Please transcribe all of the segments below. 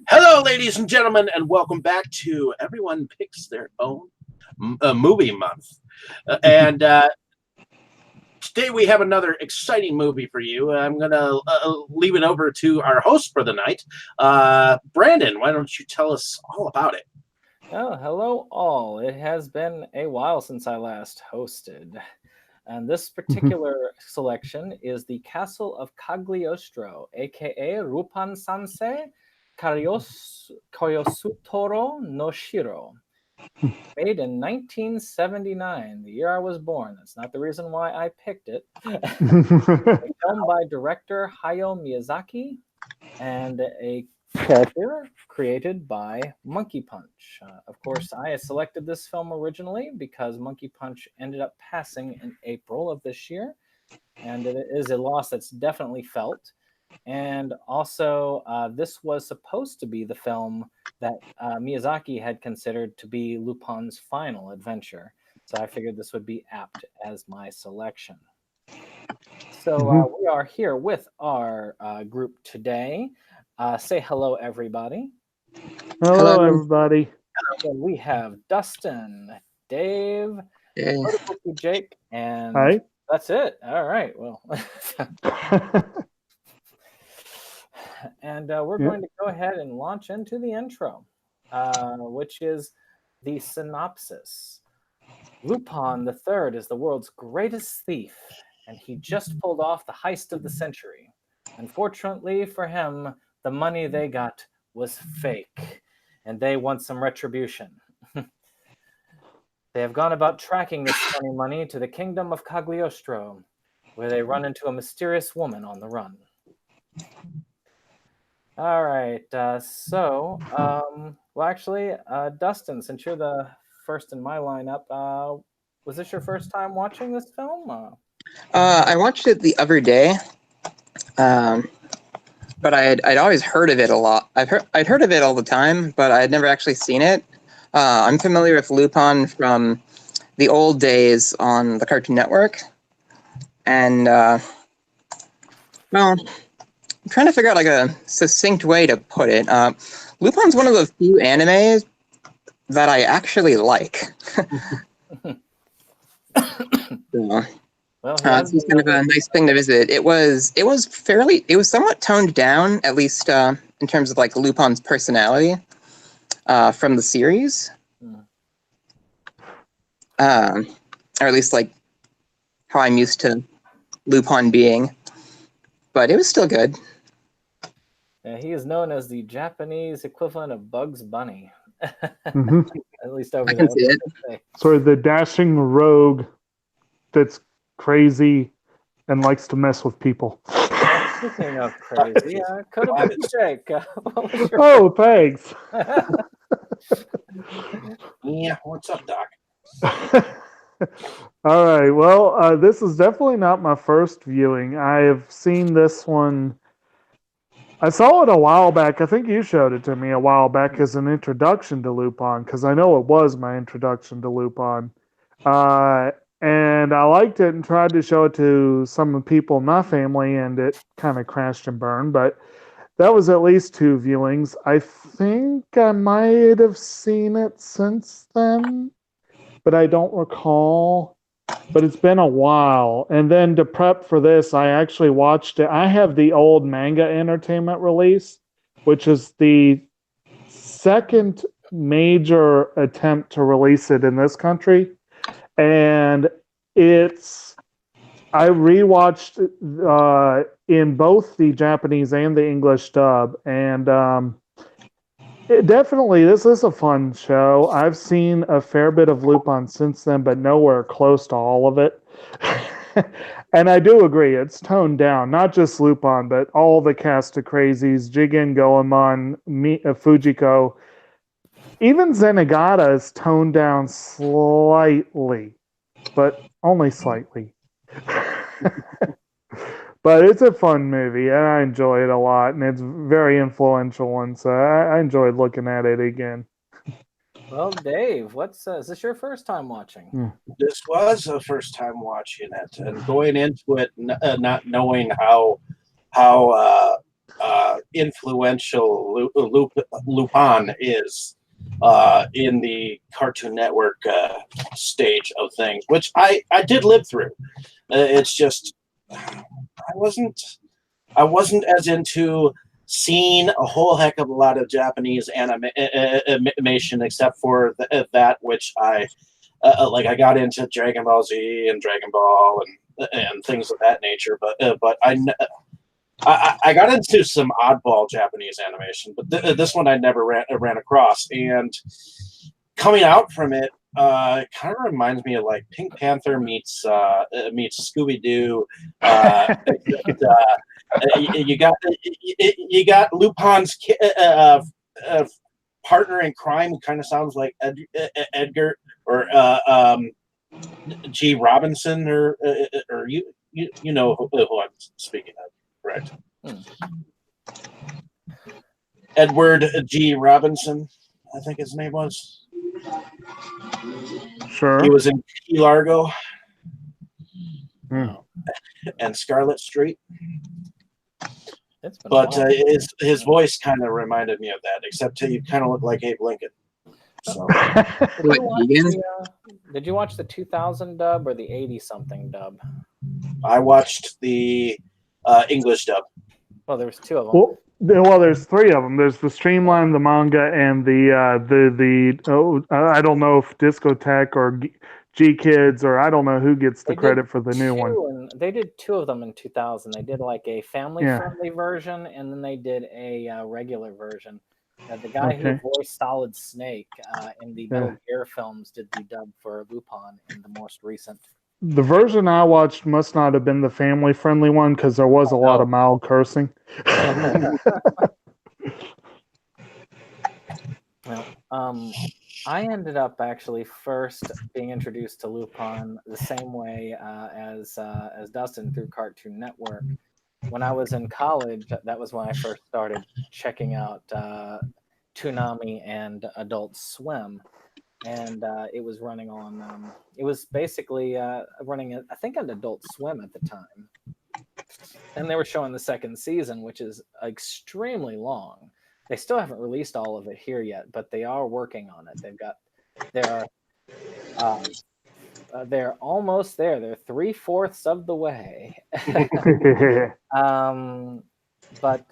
Hello, ladies and gentlemen, and welcome back to Everyone Picks Their Own Movie Month. And today we have another exciting movie for you. I'm going to leave it over to our host for the night. Brandon, why don't you tell us all about it? Oh, hello all. It has been a while since I last hosted. And this particular selection is the Castle of Cagliostro, aka Rupan Sansei Koyosutoro no Shiro. Made in 1979, the year I was born. That's not the reason why I picked it. A film by director Hayao Miyazaki and a character created by Monkey Punch. Of course, I selected this film originally because Monkey Punch ended up passing in April of this year, and it is a loss that's definitely felt. And also, this was supposed to be the film that Miyazaki had considered to be Lupin's final adventure. So I figured this would be apt as my selection. So we are here with our group today. Say hello, everybody. Hello, everybody. And we have Dustin, Dave, Jake, and Hi. That's it. All right. Well, and we're going to go ahead and launch into the intro, which is the synopsis. Lupin III is the world's greatest thief, and he just pulled off the heist of the century. Unfortunately for him, the money they got was fake, and they want some retribution. They have gone about tracking this funny money to the kingdom of Cagliostro, where they run into a mysterious woman on the run. All right, well, actually, Dustin, since you're the first in my lineup, was this your first time watching this film? I watched it the other day, but I'd always heard of it a lot. I'd heard of it all the time, but I had never actually seen it. I'm familiar with Lupin from the old days on the Cartoon Network, and well, I'm trying to figure out like a succinct way to put it. Lupin's one of the few animes that I actually like. So, Well, it's just kind of a nice thing to visit. It was somewhat toned down, at least in terms of like Lupin's personality from the series, or at least like how I'm used to Lupin being. But it was still good. Yeah, he is known as the Japanese equivalent of Bugs Bunny. At least over there. Sort of the dashing rogue that's crazy and likes to mess with people. Speaking of crazy, Jake. Oh, thanks. Yeah, what's up, Doc? All right. Well, this is definitely not my first viewing. I have seen this one. I saw it a while back. I think you showed it to me a while back as an introduction to Lupin, because I know it was my introduction to Lupin. And I liked it and tried to show it to some of the people in my family, and it kind of crashed and burned. But that was at least 2 viewings. I think I might have seen it since then, but I don't recall. But it's been a while. And then to prep for this, I actually watched it. I have the old Manga Entertainment release, which is the second major attempt to release it in this country. And I rewatched in both the Japanese and the English dub. And this is a fun show. I've seen a fair bit of Lupin since then, but nowhere close to all of it. And I do agree, it's toned down. Not just Lupin, but all the cast of crazies, Jigen, Goemon, Fujiko. Even Zenigata is toned down slightly, but only slightly. But it's a fun movie, and I enjoy it a lot, and it's very influential, and so I enjoyed looking at it again. Well, Dave, is this your first time watching? This was the first time watching it, and going into it not knowing how influential Lupin is in the Cartoon Network stage of things, which I did live through. It's just I wasn't as into seeing a whole heck of a lot of Japanese animation, except for that which I like. I got into Dragon Ball Z and Dragon Ball and things of that nature, but I got into some oddball Japanese animation, but this one I never ran across. And coming out from it, it kind of reminds me of like Pink Panther meets Scooby Doo. You got Lupin's partner in crime, who kind of sounds like Edgar or G. Robinson, or you know who I'm speaking of. Correct. Edward G. Robinson, I think his name was. Sure. He was in Key Largo Hmm. and Scarlet Street. It's been a But while. his voice kind of reminded me of that, except you kind of look like Abe Lincoln. So Did you watch the 2000 dub or the 80-something dub? I watched the English dub. Well, there was two of them. Well, there's three of them. There's the Streamline, the manga, and the I don't know if Discotheque or G Kids, or I don't know who gets the credit for the new one. They did two of them in 2000. They did like a family-friendly version, and then they did a regular version. The guy who voiced Solid Snake in the Metal Gear films did the dub for Lupin in the most recent. The version I watched must not have been the family-friendly one, because there was a lot of mild cursing. Well, I ended up actually first being introduced to Lupin the same way as Dustin, through Cartoon Network. When I was in college, that was when I first started checking out Toonami and Adult Swim. And it was running on, it was basically running, I think, on Adult Swim at the time. And they were showing the second season, which is extremely long. They still haven't released all of it here yet, but they are working on it. They're almost there. They're 3/4 of the way. But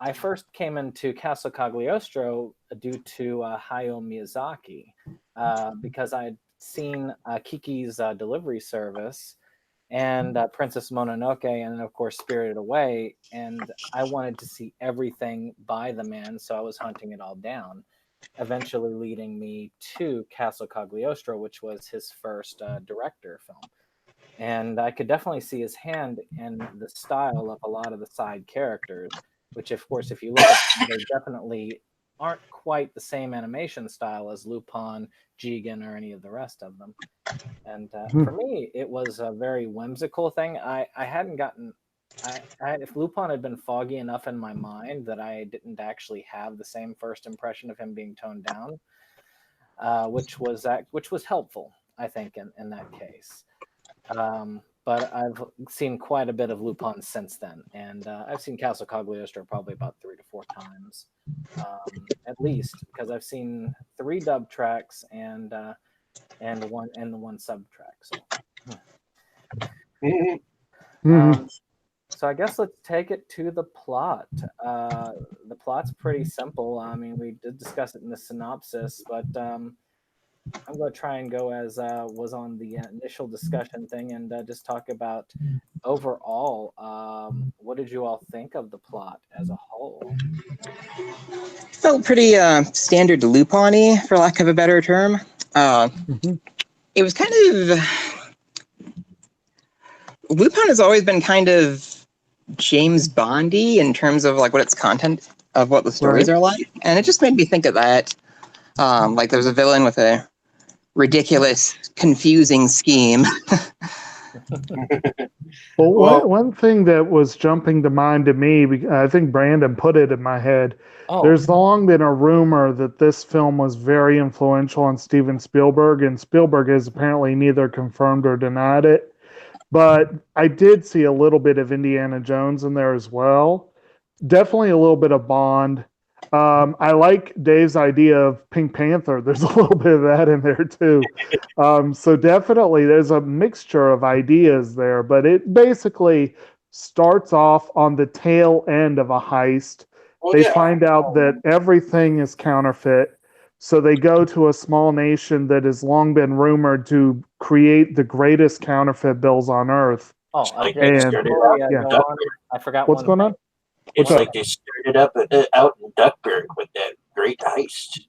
I first came into Castle Cagliostro due to Hayao Miyazaki, because I had seen Kiki's Delivery Service and Princess Mononoke, and of course Spirited Away, and I wanted to see everything by the man, so I was hunting it all down, eventually leading me to Castle Cagliostro, which was his first director film. And I could definitely see his hand in the style of a lot of the side characters, which, of course, if you look at them, they definitely aren't quite the same animation style as Lupin, Jigen, or any of the rest of them. And for me, it was a very whimsical thing. I hadn't gotten... if Lupin had been foggy enough in my mind that I didn't actually have the same first impression of him being toned down, which was helpful, I think, in that case. But I've seen quite a bit of Lupin since then, and I've seen Castle Cagliostro probably about 3 to 4 times, at least, because I've seen 3 dub tracks and the one sub track. So. So I guess let's take it to the plot. The plot's pretty simple. I mean, we did discuss it in the synopsis, but I'm going to try and go as was on the initial discussion thing, and just talk about overall, what did you all think of the plot as a whole? Felt pretty standard Lupin-y, for lack of a better term. It was kind of... Lupin has always been kind of James Bondy in terms of like what its content of what the stories are like, and it just made me think of that. Like there's a villain with a ridiculous, confusing scheme. Well, one thing that was jumping to mind to me, I think Brandon put it in my head. There's long been a rumor that this film was very influential on Steven Spielberg, and Spielberg has apparently neither confirmed or denied it. But I did see a little bit of Indiana Jones in there as well. definitely a little bit of Bond. I like Dave's idea of Pink Panther. There's a little bit of that in there too. So definitely there's a mixture of ideas there, but it basically starts off on the tail end of a heist. Well, They yeah. find out that everything is counterfeit. So they go to a small nation that has long been rumored to create the greatest counterfeit bills on earth. Oh, Like okay. and- Before we, yeah. go on, I forgot What's one going on? thing. It's What's like they started up out in Duckburg with that great heist.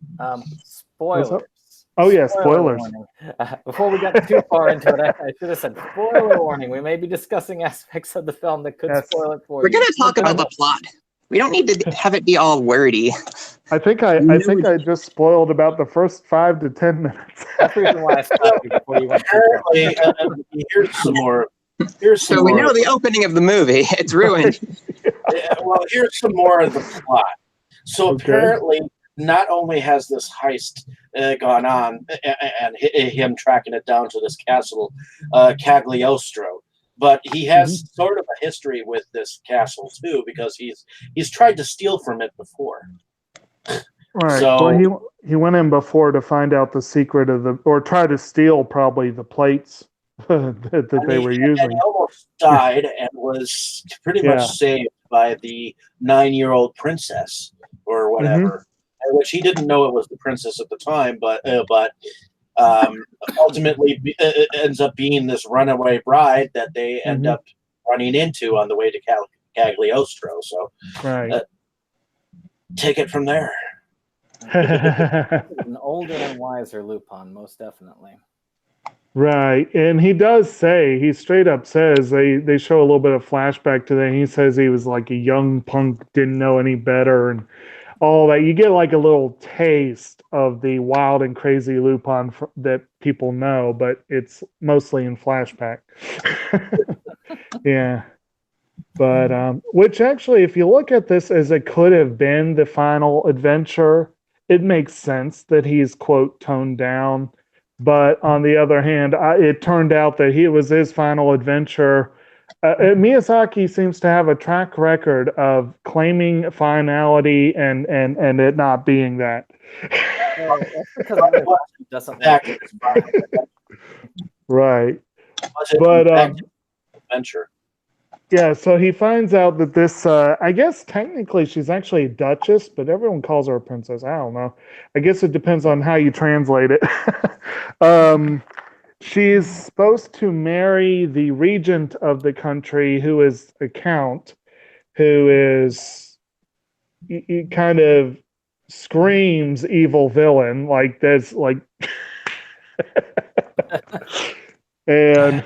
Spoilers. Oh, yeah, Spoiler spoilers. warning. Before we got too far into it, I should have said spoiler warning. We may be discussing aspects of the film that could Yes. spoil it for We're you. gonna talk about the plot. We don't need to have it be all wordy. I think I just spoiled about the first 5 to 10 minutes. That's the reason why I stopped you before you went too far. Apparently, here's some more. Here's some So we more. know the opening of the movie. It's ruined. Well, here's some more of the plot. So Okay. apparently, not only has this heist gone on and him tracking it down to this castle, Cagliostro, but he has sort of a history with this castle too, because he's tried to steal from it before. Right. So- Well, he went in before to find out the secret of or try to steal probably the plates that they were And using. he almost died and was pretty Yeah. much saved by the 9-year-old princess or whatever, which he didn't know it was the princess at the time, but ultimately ends up being this runaway bride that they end up running into on the way to Cagliostro. So Right. take it from there. An older and wiser Lupin, most definitely. Right. And he does say, he straight up says, they show a little bit of flashback to that. He says he was like a young punk, didn't know any better, and all that. You get like a little taste of the wild and crazy Lupin that people know, but it's mostly in flashback. Yeah. But which actually, if you look at this as it could have been the final adventure, it makes sense that he's, quote, toned down. But on the other hand, it turned out that it was his final adventure. Miyazaki seems to have a track record of claiming finality and it not being that. That's because he doesn't like it. Right. But adventure. yeah, so he finds out that this, I guess technically she's actually a duchess, but everyone calls her a princess. I don't know. I guess it depends on how you translate it. She's supposed to marry the regent of the country, who is a count, who is he kind of screams evil villain, like there's like, and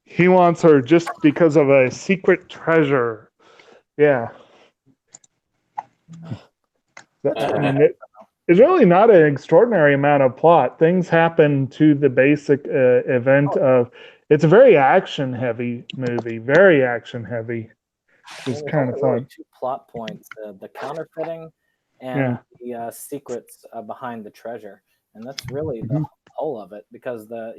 he wants her just because of a secret treasure. Yeah. I mean, it's really not an extraordinary amount of plot. Things happen to the basic event of. It's a very action-heavy movie. Very action-heavy. It's kind of fun. Really 2 plot points: the counterfeiting and the secrets behind the treasure, and that's really the whole of it. Because the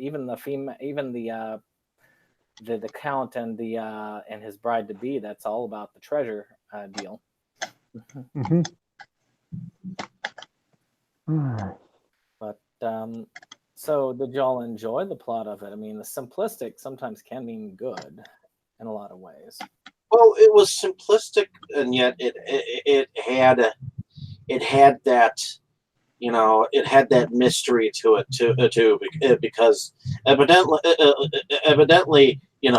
count and his bride to be, that's all about the treasure deal. But so did y'all enjoy the plot of it? I mean, the simplistic sometimes can mean good in a lot of ways. Well, it was simplistic, and yet it had that, it had that mystery to it too, because evidently,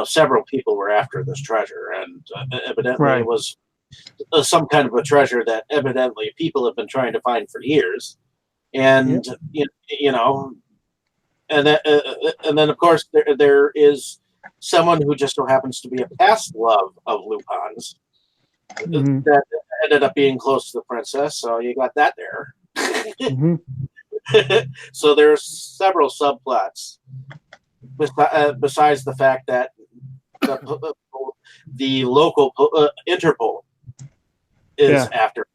several people were after this treasure, and evidently it was some kind of a treasure that evidently people have been trying to find for years, and and then of course there is someone who just so happens to be a past love of Lupin's that ended up being close to the princess, so you got that there. So there's several subplots besides the fact that the local Interpol is after.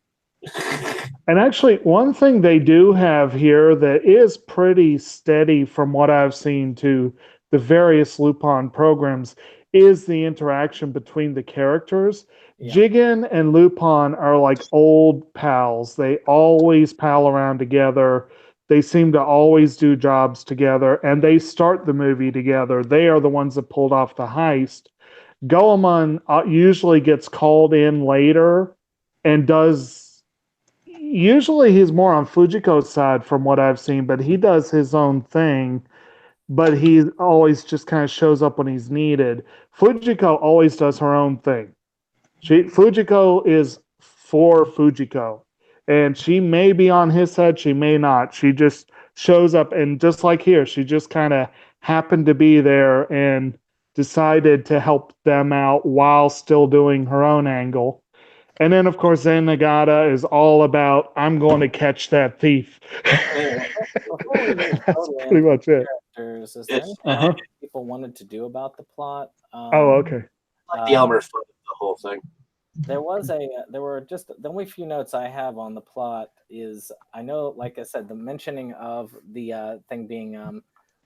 And actually, one thing they do have here that is pretty steady from what I've seen to the various Lupin programs is the interaction between the characters. Yeah. Jigen and Lupin are like old pals. They always pal around together. They seem to always do jobs together, and they start the movie together. They are the ones that pulled off the heist. Goemon usually gets called in later and does. Usually he's more on Fujiko's side from what I've seen, but he does his own thing. But he always just kind of shows up when he's needed. Fujiko always does her own thing. Fujiko is for Fujiko, and she may be on his side, she may not. She just shows up, and just like here, she just kind of happened to be there and decided to help them out while still doing her own angle. And then, of course, Zen Nagata is all about, I'm going to catch that thief. Before we move That's totally pretty into much it. characters, is there anything Uh-huh. people wanted to do about the plot? Oh, okay. Like the Elmer Fudd of the whole thing. There were just the only few notes I have on the plot is I know, like I said, the mentioning of the thing being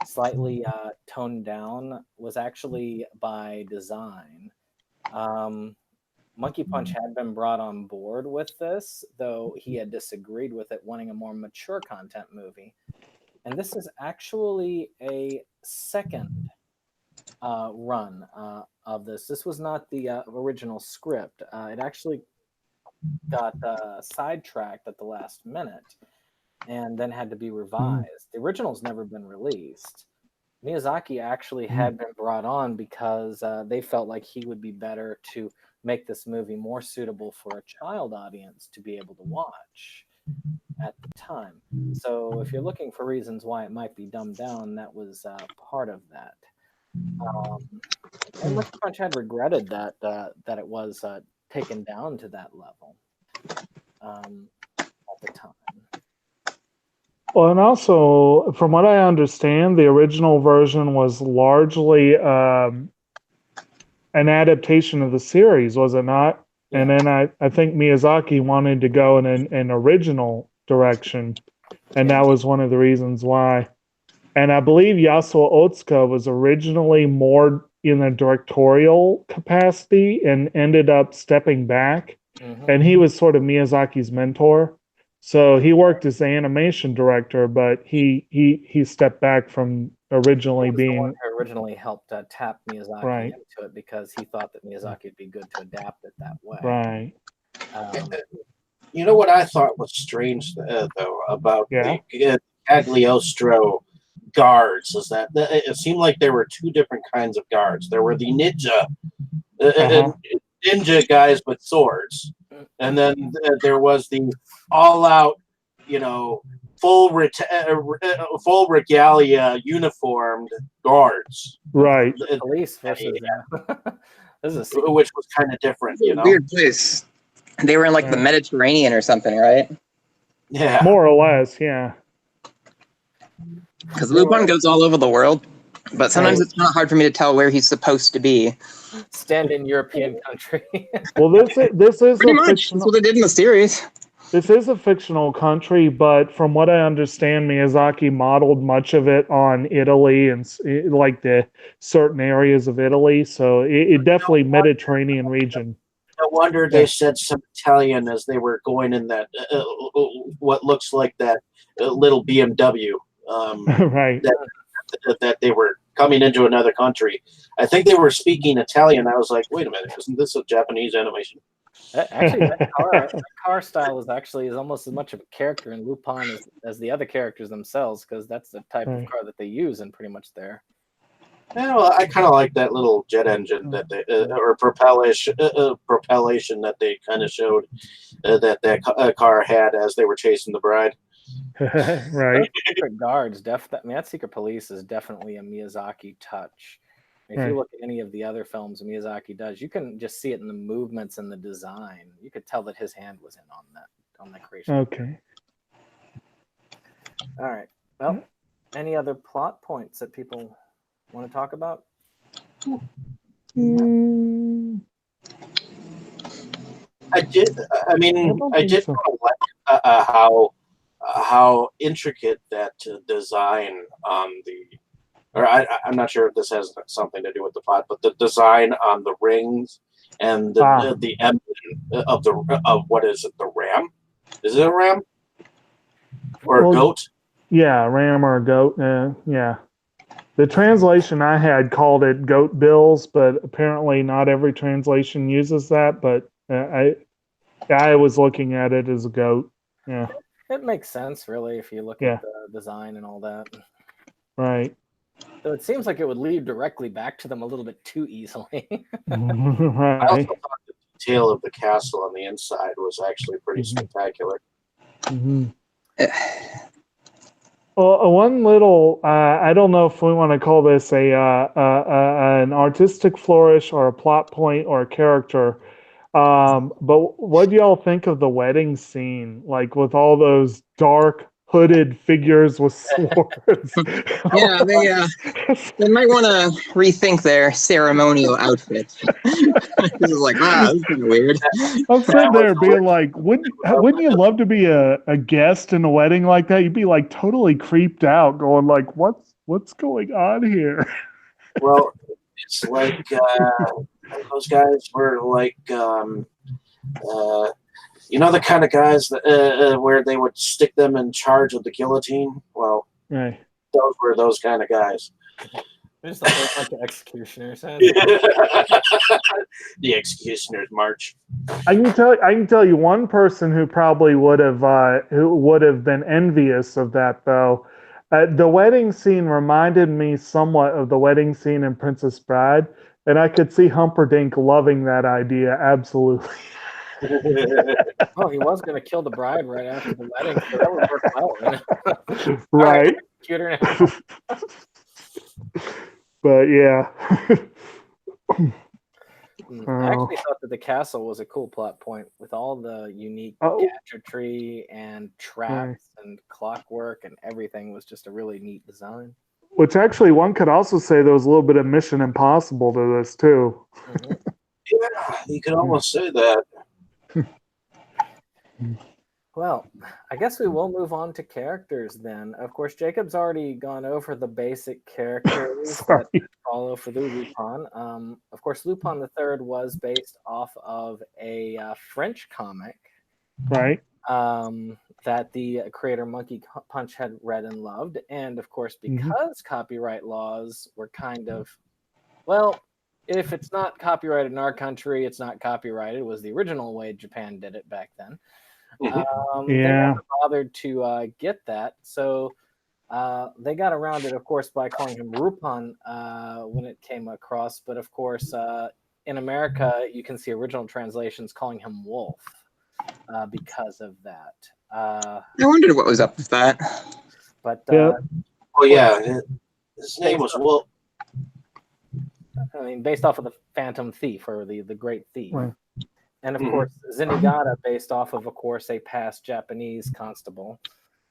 slightly toned down was actually by design. Monkey Punch had been brought on board with this, though he had disagreed with it, wanting a more mature content movie. And this is actually a second run of this. This was not the original script. It actually got sidetracked at the last minute and then had to be revised. The original's never been released. Miyazaki actually had been brought on because they felt like he would be better to make this movie more suitable for a child audience to be able to watch at the time. So if you're looking for reasons why it might be dumbed down, that was part of that. And Monkey Punch had regretted that it was taken down to that level at the time. Well, and also, from what I understand, the original version was largely an adaptation of the series, was it not? Yeah. And then I think Miyazaki wanted to go in an original direction, and that was one of the reasons why. And I believe Yasuo Otsuka was originally more in a directorial capacity and ended up stepping back. And he was sort of Miyazaki's mentor. So he worked as the animation director, but he stepped back from originally He was the one being who originally helped tap Miyazaki Right. into it because he thought that Miyazaki would be good to adapt it that way. right. You know what I thought was strange, though, about Yeah. the Cagliostro guards is that it seemed like there were two different kinds of guards. There were the ninja guys with swords, and then there was the all-out, full regalia uniformed guards. Right. Police versus this is which was kind of different, Weird place. They were in like the Mediterranean or something, right? Yeah. More or less, yeah. Because Lupin goes all over the world, but sometimes it's not hard for me to tell where he's supposed to be. stand in European country. Well, this is Pretty a much. fictional. That's what they did in the series. This is a fictional country, but from what I understand, Miyazaki modeled much of it on Italy and like the certain areas of Italy. So it definitely Mediterranean region. No wonder they said some Italian as they were going in that what looks like that little BMW. Right. That they were coming into another country. I think they were speaking Italian. I was like, wait a minute, isn't this a Japanese animation? Actually, that car style is almost as much of a character in Lupin as the other characters themselves, because that's the type of car that they use in pretty much there. Yeah, well, I kind of like that little jet engine that they or propellation that they kind of showed that car had as they were chasing the bride. Right. Secret guards, that Secret Police is definitely a Miyazaki touch. If you look at any of the other films Miyazaki does, you can just see it in the movements and the design. You could tell that his hand was in on that creation. Okay. All right. Well, any other plot points that people want to talk about? I did. I mean, I did so. like how intricate that design on the. Or I'm not sure if this has something to do with the plot, but the design on the rings and the emblem of what is it? The ram? Is it a ram or a goat? Yeah, ram or a goat. Yeah. The translation I had called it goat bills, but apparently not every translation uses that. But I was looking at it as a goat. Yeah. It makes sense, really, if you look at the design and all that. Right. So it seems like it would lead directly back to them a little bit too easily. I also Right. thought the detail of the castle on the inside was actually pretty spectacular. Well, one little, I don't know if we want to call this an artistic flourish or a plot point or a character, but what do y'all think of the wedding scene? Like with all those dark hooded figures with swords. Yeah, they might want to rethink their ceremonial outfits. This is like, this is kind of weird. I'm sitting there being like, wouldn't you love to be a guest in a wedding like that? You'd be like totally creeped out, going like, what's going on here? Well, it's like those guys were like, the kind of guys that where they would stick them in charge of the guillotine. Well, Right. Those were those kind of guys. There's a whole bunch of executioners. The executioners march. I can tell you one person who probably would have been envious of that though. The wedding scene reminded me somewhat of the wedding scene in Princess Bride, and I could see Humperdinck loving that idea absolutely. Oh, he was going to kill the bride right after the wedding, so that would work well. Right. Executor now. But yeah. I actually thought that the castle was a cool plot point with all the unique gadgetry and traps and clockwork and everything. Was just a really neat design. Which actually one could also say there was a little bit of Mission Impossible to this too. Yeah, you could almost say that. Well, I guess we will move on to characters then. Of course, Jacob's already gone over the basic characters that follow for the Lupin. Of course, Lupin the Third was based off of a French comic, right? That the creator Monkey Punch had read and loved, and of course, because copyright laws were kind of, well, if it's not copyrighted in our country, it's not copyrighted. It was the original way Japan did it back then. They never bothered to get that, so they got around it, of course, by calling him Rupin when it came across. But of course, in America, you can see original translations calling him Wolf because of that. I wondered what was up with that. But his name was Wolf. I mean, based off of the Phantom Thief or the Great Thief. Right. And of course, Zenigata, based off of course, a past Japanese constable.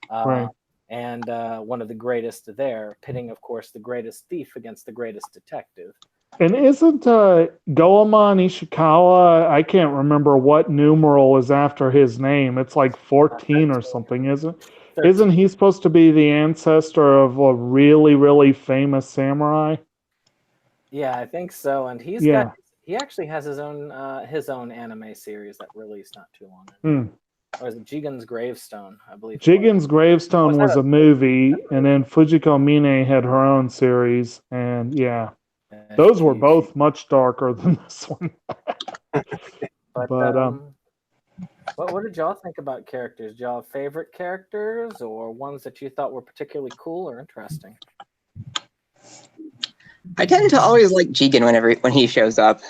And one of the greatest there, pitting, of course, the greatest thief against the greatest detective. And isn't Goemon Ishikawa, I can't remember what numeral is after his name. It's like 14 or something, isn't it? 13. Isn't he supposed to be the ancestor of a really, really famous samurai? Yeah, I think so. And he actually has his own anime series that released not too long ago. Or is it Jigen's Gravestone, I believe? Jigen's Gravestone was a movie, and then Fujiko Mine had her own series, and those were both much darker than this one. But what did y'all think about characters? Did y'all have favorite characters or ones that you thought were particularly cool or interesting? I tend to always like Jigen when he shows up,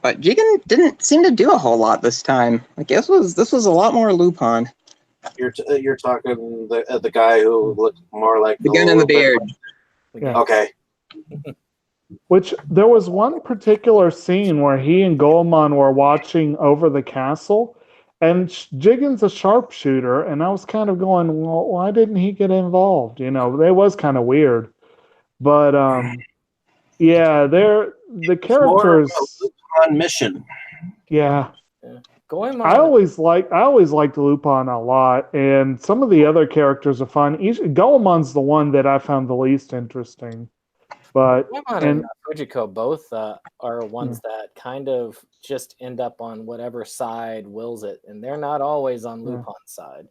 but Jigen didn't seem to do a whole lot this time. I guess this was a lot more Lupin. You're talking the guy who looked more like the gun and the beard. Okay. Which there was one particular scene where he and Goemon were watching over the castle, and Jigen's a sharpshooter, and I was kind of going, well, why didn't he get involved? It was kind of weird, but the characters on mission. Goemon. I always liked Lupin a lot, and some of the other characters are fun. Goemon's the one that I found the least interesting. But Paimon and Fujiko both are ones Yeah. that kind of just end up on whatever side wills it, and they're not always on Lupin's side.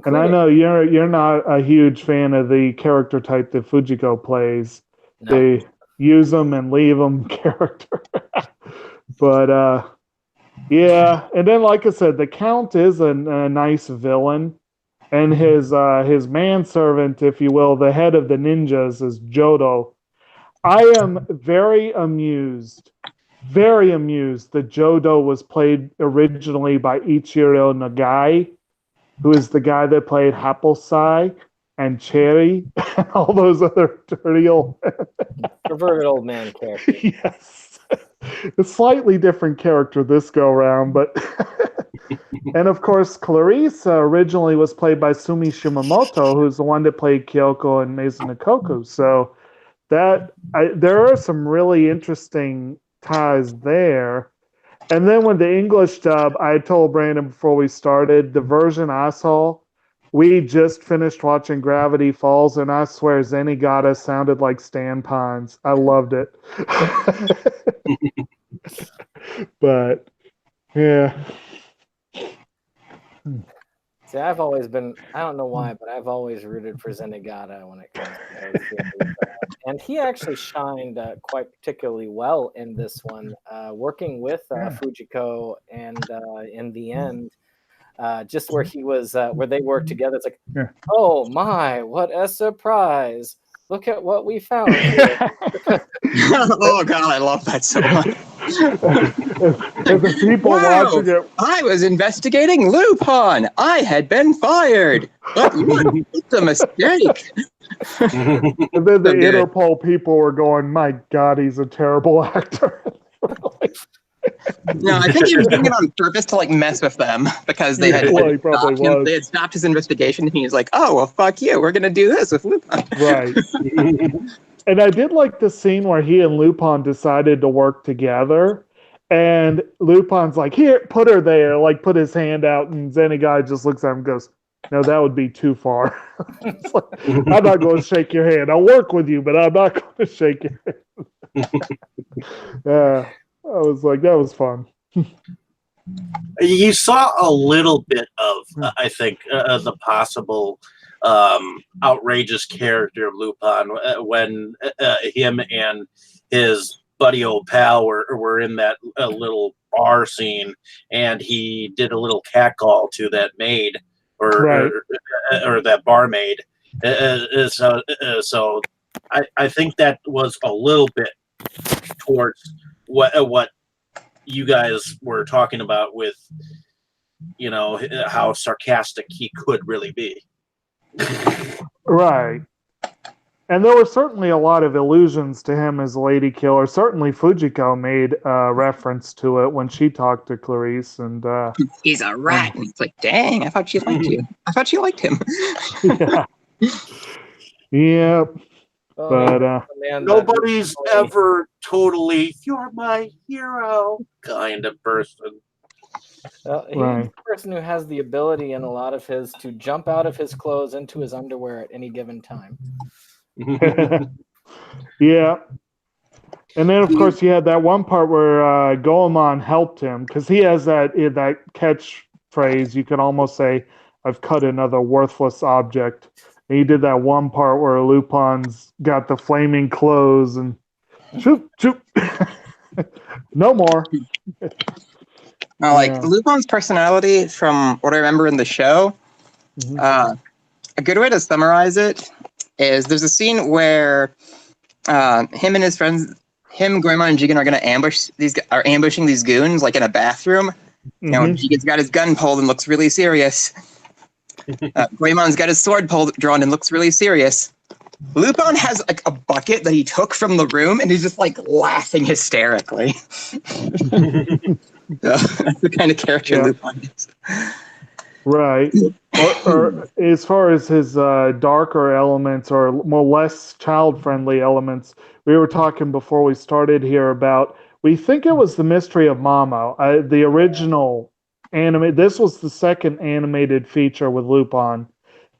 And I know you're not a huge fan of the character type that Fujiko plays. No. They use them and leave them character. But yeah, and then like I said, the Count is a nice villain, and his manservant, if you will, the head of the ninjas is Jodo. I am very amused that Jodo was played originally by Ichiro Nagai, who is the guy that played Happelsai and Cherry and all those other dirty old perverted old man character. Yes. A slightly different character this go round, but and of course Clarice originally was played by Sumi Shimamoto, who's the one that played Kyoko and Maison Koku. So there are some really interesting ties there. And then when the English dub, I told Brandon before we started, the version I saw, we just finished watching Gravity Falls, and I swear Zenigata sounded like Stan Pines. I loved it. But, yeah. See, I've always been, I don't know why, but I've always rooted for Zenigata when it comes to those series. And he actually shined quite particularly well in this one, working with Fujiko, and in the end, just where he was, where they worked together. It's like, oh my, what a surprise! Look at what we found here. Oh god, I love that so much. If the people watching it, I was investigating Lupin. I had been fired, but it's a mistake. And then the Interpol people were going, "My God, he's a terrible actor." No, I think he was doing it on purpose to like mess with them because they had they had stopped his investigation, and he was like, "Oh well, fuck you. We're gonna do this with Lupin." Right. And I did like the scene where he and Lupin decided to work together, and Lupin's like, "Here, put her there." Like, put his hand out, and Zenigata just looks at him and goes, "No, that would be too far." It's like, I'm not going to shake your hand. I'll work with you, but I'm not going to shake your hand. Yeah. I was like, that was fun. You saw a little bit of, I think, the possible outrageous character of Lupin when him and his buddy old pal were in that little bar scene, and he did a little catcall to that maid or that barmaid. So I think that was a little bit towards what you guys were talking about with, you know, how sarcastic he could really be. Right. And there were certainly a lot of allusions to him as a lady killer. Certainly Fujiko made reference to it when she talked to Clarice. And he's a rat. And it's like, dang, I thought she liked you. I thought she liked him. Yeah. Yep. But nobody's ever totally "you're my hero" kind of person. He's the person who has the ability in a lot of his to jump out of his clothes into his underwear at any given time. Yeah. And then, of course, you had that one part where Goemon helped him, because he has that catchphrase, you can almost say, "I've cut another worthless object." And he did that one part where Lupin's got the flaming clothes and shoot. No more. Lupin's personality, from what I remember in the show, a good way to summarize it is there's a scene where him and his friends, Goemon, and Jigen are ambushing these goons like in a bathroom. You know, Jigen's got his gun pulled and looks really serious. Goemon's got his sword drawn and looks really serious. Lupin has like a bucket that he took from the room, and he's just like laughing hysterically. That's the kind of character Lupin is. Right. Or as far as his darker elements or more less child-friendly elements, we were talking before we started here about, we think it was The Mystery of Mamo, the original anime. This was the second animated feature with Lupin,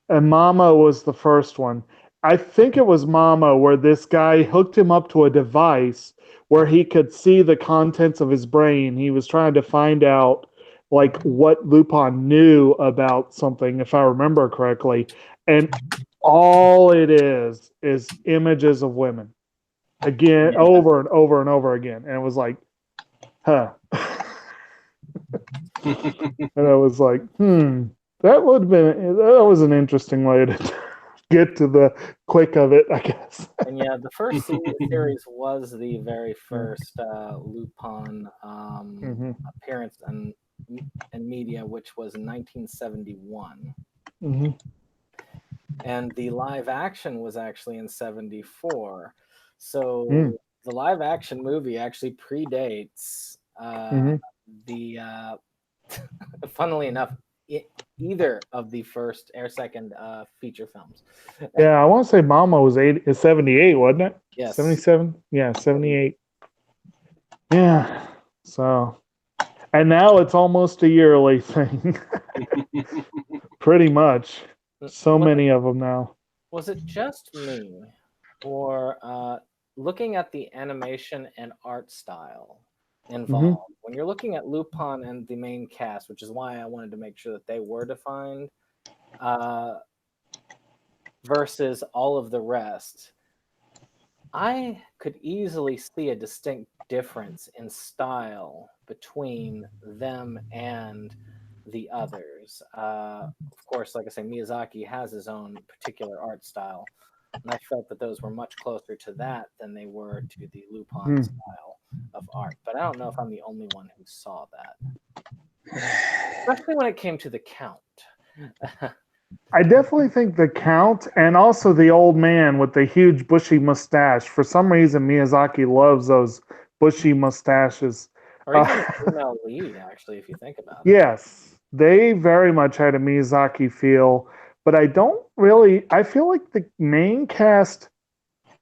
and Mamo was the first one. I think it was Mama, where this guy hooked him up to a device where he could see the contents of his brain. He was trying to find out like what Lupin knew about something, if I remember correctly. And all it is images of women again, Yeah. over and over and over again. And it was like, huh. And I was like, that would have been, that was an interesting way to get to the quick of it, I guess. And yeah, the first series was the very first Lupin appearance and media, which was in 1971. And the live action was actually in 74. So the live action movie actually predates the funnily enough, either of the first or second feature films. Yeah, I want to say Mama was 78, wasn't it? Yes. 77? Yeah, 78. Yeah. So, and now it's almost a yearly thing. Pretty much. So many of them now. Was it just me, or looking at the animation and art style involved? When you're looking at Lupin and the main cast, which is why I wanted to make sure that they were defined, versus all of the rest, I could easily see a distinct difference in style between them and the others. Of course, like I say, Miyazaki has his own particular art style, and I felt that those were much closer to that than they were to the Lupin style of art. But I don't know if I'm the only one who saw that, especially when it came to the Count. I definitely think the Count and also the old man with the huge bushy mustache. For some reason, Miyazaki loves those bushy mustaches. Or even the female lead, actually, if you think about it. Yes, they very much had a Miyazaki feel, but I feel like the main cast,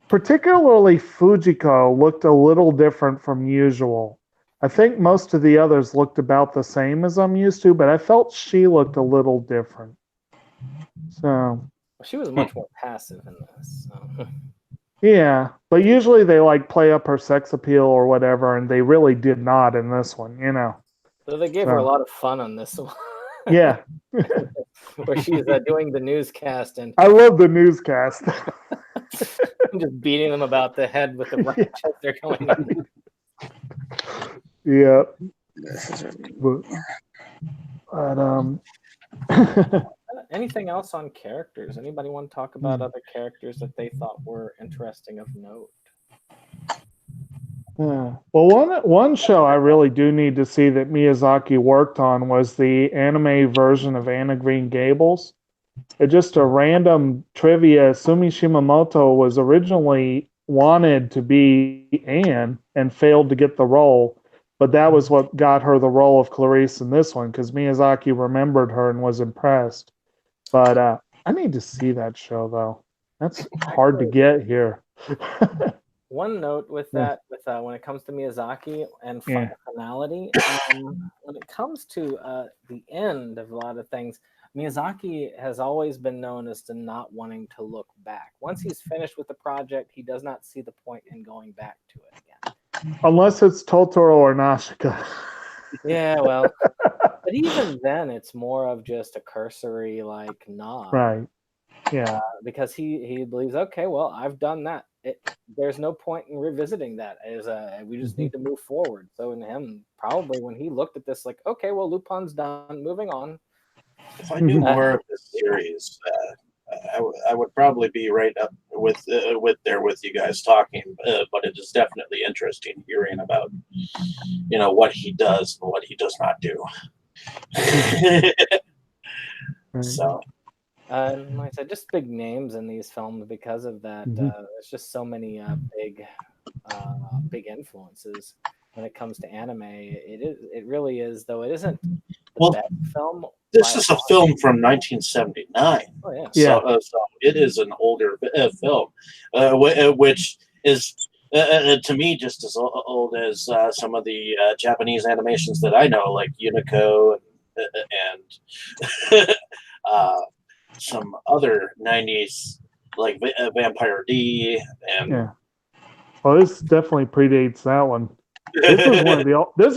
particularly Fujiko, looked a little different from usual. I think most of the others looked about the same as I'm used to, but I felt she looked a little different. So, well, she was much more passive in this. So. Yeah, but usually they like play up her sex appeal or whatever, and they really did not in this one, you know. So they gave her a lot of fun on this one. Yeah. Where she's doing the newscast and I love the newscast. just beating them about the head with the rocket they're going in. Yeah. But anything else on characters? Anybody want to talk about other characters that they thought were interesting of note? Well, one show I really do need to see that Miyazaki worked on was the anime version of Anna Green Gables. It's just a random trivia. Sumi Shimamoto was originally wanted to be Anne and failed to get the role, but that was what got her the role of Clarice in this one because Miyazaki remembered her and was impressed. But I need to see that show though. That's hard to get here. One note with that, with when it comes to Miyazaki and finality, when it comes to the end of a lot of things, Miyazaki has always been known as to not wanting to look back. Once he's finished with the project, he does not see the point in going back to it again. Unless it's Totoro or Nausicaa. Yeah, well, but even then, it's more of just a cursory nod. Right. Yeah. Because he believes, okay, well, I've done that. There's no point in revisiting that. We just need to move forward. So in him, probably when he looked at this, like, okay, well, Lupin's done. Moving on. If I knew more of this series, I would probably be right up with you guys talking. But it is definitely interesting hearing about, what he does and what he does not do. So. Like I said, just big names in these films because of that. There's just so many big influences when it comes to anime. It really is, though it isn't the best film. This is a film from 1979. Oh yeah. So it is an older film, which is to me just as old as some of the Japanese animations that I know, like Unico and some other 90s like Vampire D, and Yeah. Well, this definitely predates that one. This is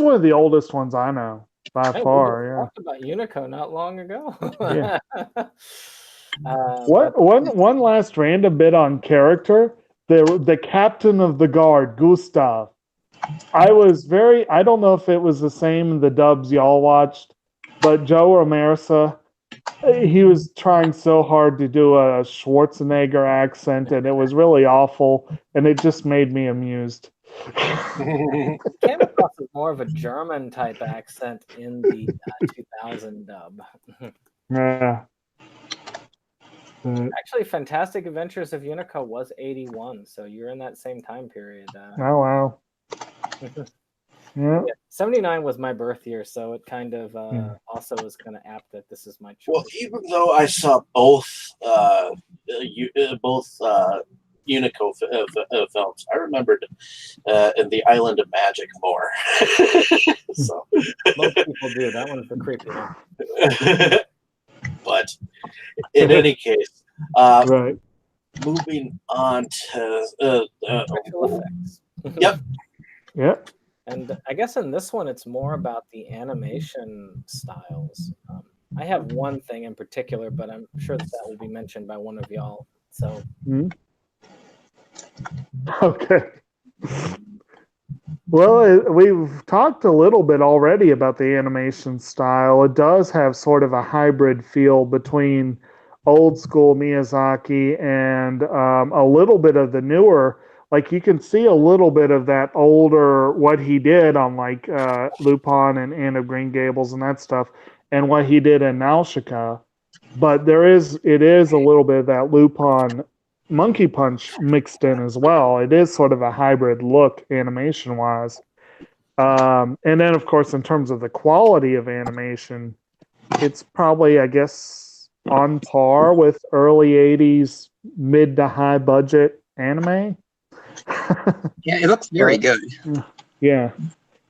one of the oldest ones I know by Hey, we far. just Yeah. talked about Unico not long ago. Yeah. But One last random bit on character. The captain of the guard, Gustav. I don't know if it was the same in the dubs y'all watched, but Joe Ramirez, he was trying so hard to do a Schwarzenegger accent, and it was really awful, and it just made me amused. it came across as more of a German type accent in the 2000 dub. Yeah. Actually, Fantastic Adventures of Unico was 81, so you're in that same time period. Oh wow. Yeah. 79 was my birth year, so it kind of also is kind of apt that this is my choice. well, even though I saw both Unico films, I remembered in the Island of Magic more. So, Most people do. That one's the creepy one. but in any case, Right. moving on to Special effects. Yep. Yep. And I guess in this one, it's more about the animation styles. I have one thing in particular, but I'm sure that will be mentioned by one of y'all. So, Okay. Well, we've talked a little bit already about the animation style. It does have sort of a hybrid feel between old school Miyazaki and a little bit of the newer. Like you can see a little bit of that older, what he did on like Lupin and Anne of Green Gables and that stuff, and what he did in Nausicaa. But it is a little bit of that Lupin Monkey Punch mixed in as well. It is sort of a hybrid look animation wise. And then, of course, in terms of the quality of animation, it's probably, I guess, on par with early 80s mid to high budget anime. Yeah, it looks very good. Yeah.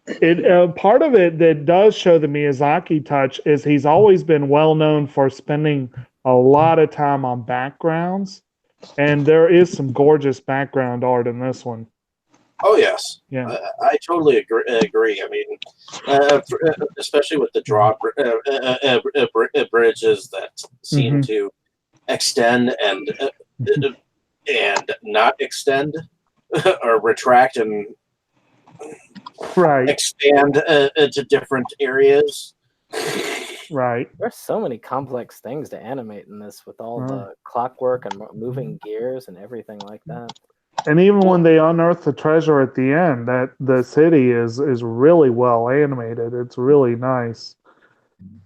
Part of it that does show the Miyazaki touch is he's always been well known for spending a lot of time on backgrounds. And there is some gorgeous background art in this one. Oh yes, Yeah. I totally agree. I mean, especially with the bridges that seem to extend and not extend or retract and expand to different areas. Right. There's so many complex things to animate in this with all the clockwork and moving gears and everything like that. And even when they unearth the treasure at the end, that the city is really well animated. It's really nice.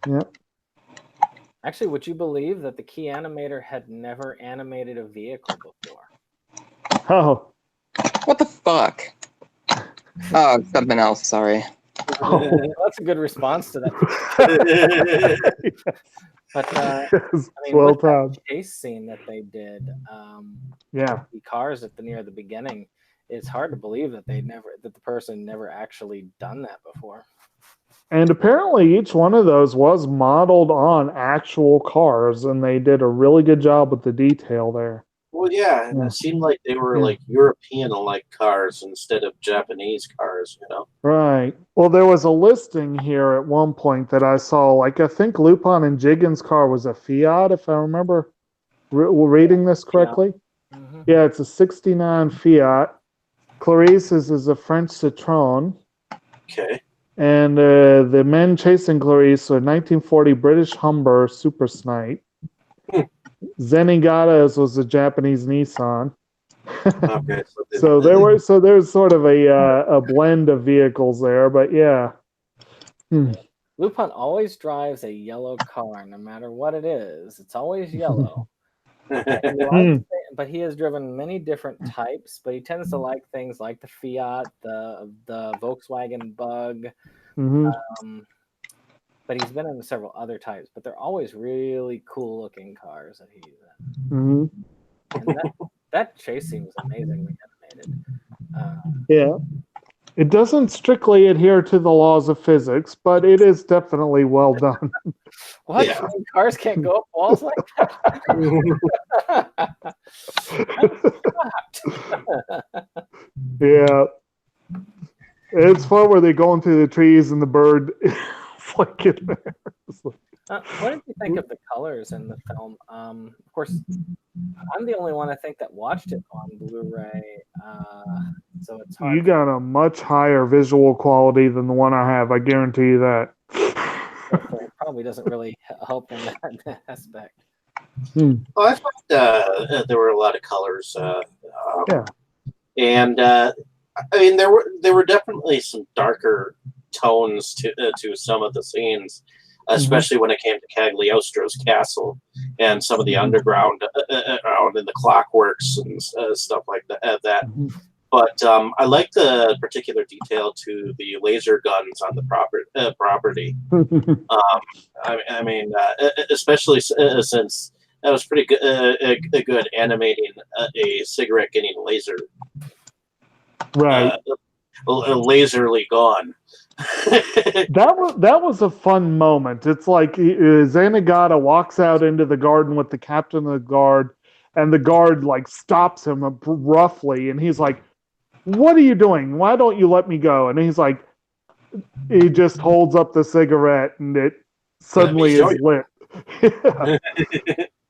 Yep. Actually, would you believe that the key animator had never animated a vehicle before? Oh. What the fuck? Oh, something else. Sorry. Oh, that's a good response to that. But I mean, well with done. that chase scene that they did, yeah, the cars near the beginning, it's hard to believe that the person never actually done that before. And apparently, each one of those was modeled on actual cars, and they did a really good job with the detail there. Well, yeah, and it seemed like they were like European-like cars instead of Japanese cars, you know? Right. Well, there was a listing here at one point that I saw. Like, I think Lupin and Jigen's car was a Fiat, if I remember reading this correctly. Yeah, it's a 69 Fiat. Clarice's is a French Citroën. Okay. And the men chasing Clarice are 1940 British Humber Super Snipe. Zenigata's was a Japanese Nissan. Okay. So there's sort of a blend of vehicles there, but yeah. Lupin always drives a yellow car, no matter what it is. It's always yellow. But he has driven many different types, but he tends to like things like the Fiat, the Volkswagen Bug. But he's been in several other types, but they're always really cool looking cars that he's in. And that chase scene was amazingly animated. Yeah. It doesn't strictly adhere to the laws of physics, but it is definitely well done. What? Yeah. Cars can't go up walls like that? Yeah. It's fun where they're going through the trees and the bird is like in there. What did you think of the colors in the film? Of course, I'm the only one I think that watched it on Blu-ray, so it's hard. You got a much higher visual quality than the one I have. I guarantee you that. It probably doesn't really help in that aspect. Well, I thought there were a lot of colors. Yeah. And I mean, there were definitely some darker tones to some of the scenes, especially when it came to Cagliostro's castle and some of the underground around in the clockworks and stuff like that. But I like the particular detail to the laser guns on the property. I mean, especially since that was pretty good animating a cigarette getting Right. laserly gone. That was a fun moment. It's like Zenigata walks out into the garden with the captain of the guard, and the guard like stops him roughly, and he's like, "What are you doing? Why don't you let me go?" And he's like, he just holds up the cigarette, and it suddenly is lit.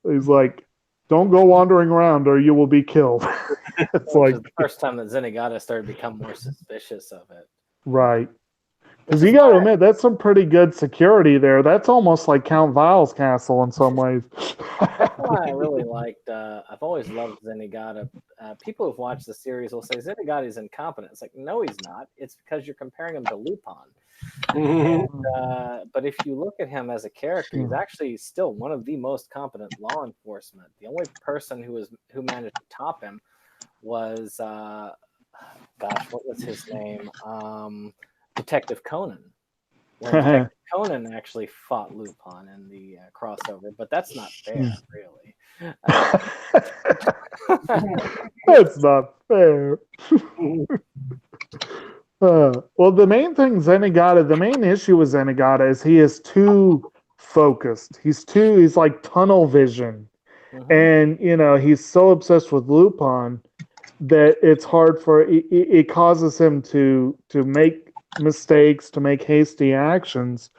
He's like, "Don't go wandering around, or you will be killed." It's like the first time that Zenigata started to become more suspicious of it. Right. Because you got to admit, that's some pretty good security there. That's almost like Count Vile's castle in some ways. That's why I really liked. I've always loved Zenigata. People who've watched the series will say Zenigata's incompetent. It's like, no, he's not. It's because you're comparing him to Lupin. And, but if you look at him as a character, he's actually still one of the most competent law enforcement. The only person who managed to top him was, gosh, what was his name? Detective Conan. Detective Conan actually fought Lupin in the crossover, but that's not fair, really. That's not fair. Well, the main issue with Zenigata is he is too focused. He's like tunnel vision. And, he's so obsessed with Lupin that it's hard it causes him to make mistakes, to make hasty actions.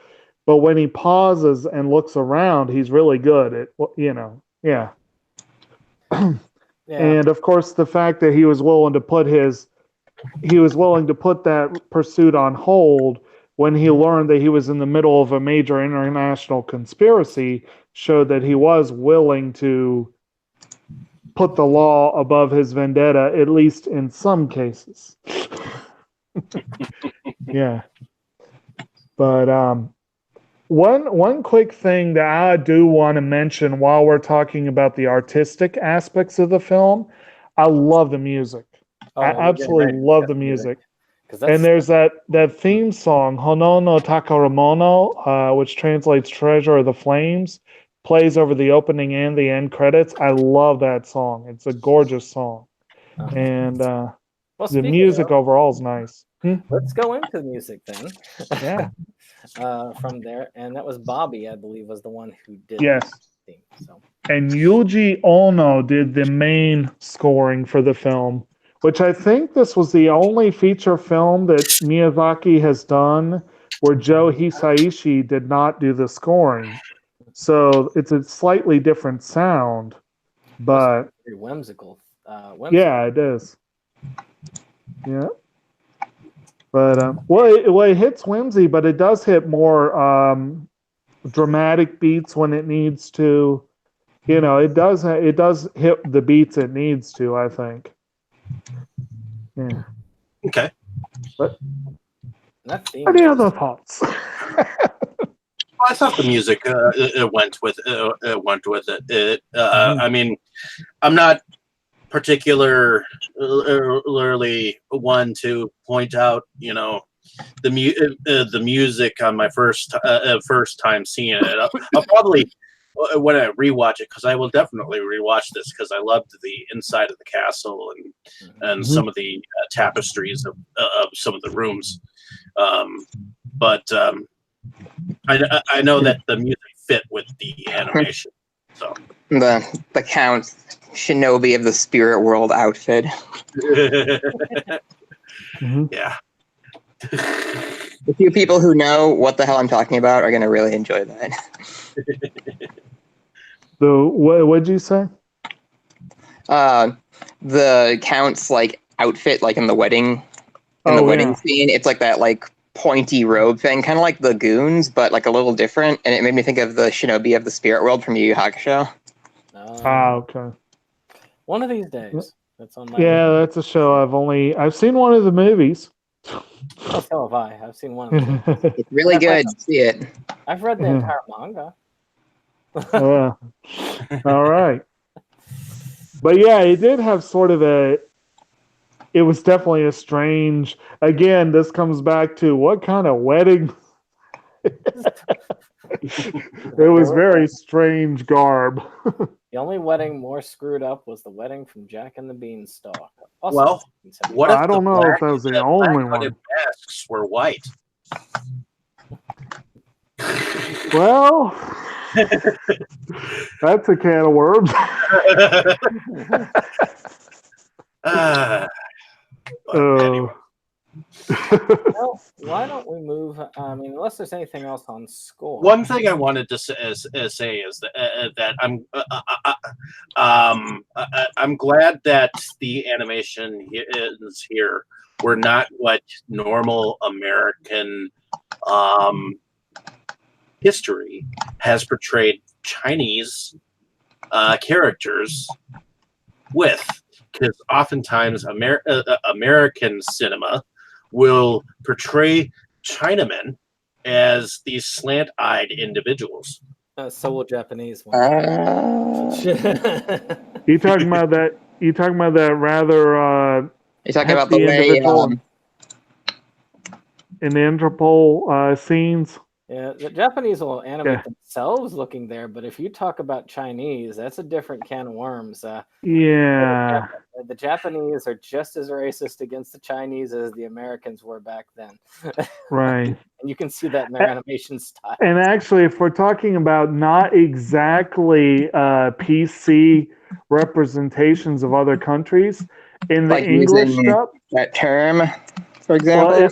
But when he pauses and looks around, he's really good at, yeah. And of course, the fact that he was willing to put that pursuit on hold when he learned that he was in the middle of a major international conspiracy showed that he was willing to put the law above his vendetta, at least in some cases. Yeah. But one quick thing that I do want to mention while we're talking about the artistic aspects of the film, I love the music. I absolutely love the music. And there's that theme song, Hono no Takaramono, which translates Treasure of the Flames, plays over the opening and the end credits. I love that song. It's a gorgeous song. And the music overall is nice. Let's go into the music then. Yeah. From there. And that was Bobby, I believe, was the one who did the theme. So. And Yuji Ono did the main scoring for the film, which I think this was the only feature film that Miyazaki has done where Joe Hisaishi did not do the scoring. So it's a slightly different sound, but very whimsical. Yeah, it is. Yeah. But it hits whimsy, but it does hit more dramatic beats when it needs to. It does hit the beats it needs to, I think. Yeah. Okay. But any other thoughts? I thought the music went with it. I mean, I'm not particularly one to point out, the music on my first time seeing it. I'll probably, when I rewatch it, because I will definitely rewatch this because I loved the inside of the castle and some of the tapestries of some of the rooms. But I know that the music fit with the animation. So the Count shinobi of the spirit world outfit. Mhm. Yeah. The few people who know what the hell I'm talking about are going to really enjoy that. What'd you say? The count's like outfit, like in the wedding Yeah. scene, it's like that like pointy robe thing, kind of like the goons, but like a little different. And it made me think of the shinobi of the spirit world from Yu Yu Hakusho. Okay. One of these days. That's on my Yeah, list. that's a show I've seen one of the movies. Oh, so have I. I've seen one of them. It's really I've read good. See it. I've read the entire manga. All right. But yeah, it did have sort of it was definitely a strange, again, this comes back to what kind of wedding. It was very strange garb. The only wedding more screwed up was the wedding from Jack and the Beanstalk. Also Well, 1979. what if I don't know if that was the only one. masks were white? Well, that's a can of worms. Anyway. Well, why don't we move? I mean, unless there's anything else on score. One thing I wanted to say is that I'm glad that the animation is here. We're not what normal American history has portrayed Chinese characters with, because oftentimes American cinema will portray Chinamen as these slant-eyed individuals. So will Japanese ones. You talking about that? You talking about that rather? You talking about the hefty way? individual in the Interpol scenes? Yeah, the Japanese will animate themselves looking there, but if you talk about Chinese, that's a different can of worms. Yeah. The Japanese are just as racist against the Chinese as the Americans were back then. Right. And you can see that in their animation style. And actually, if we're talking about not exactly PC representations of other countries, in the Like English using dub, that term, for example. well,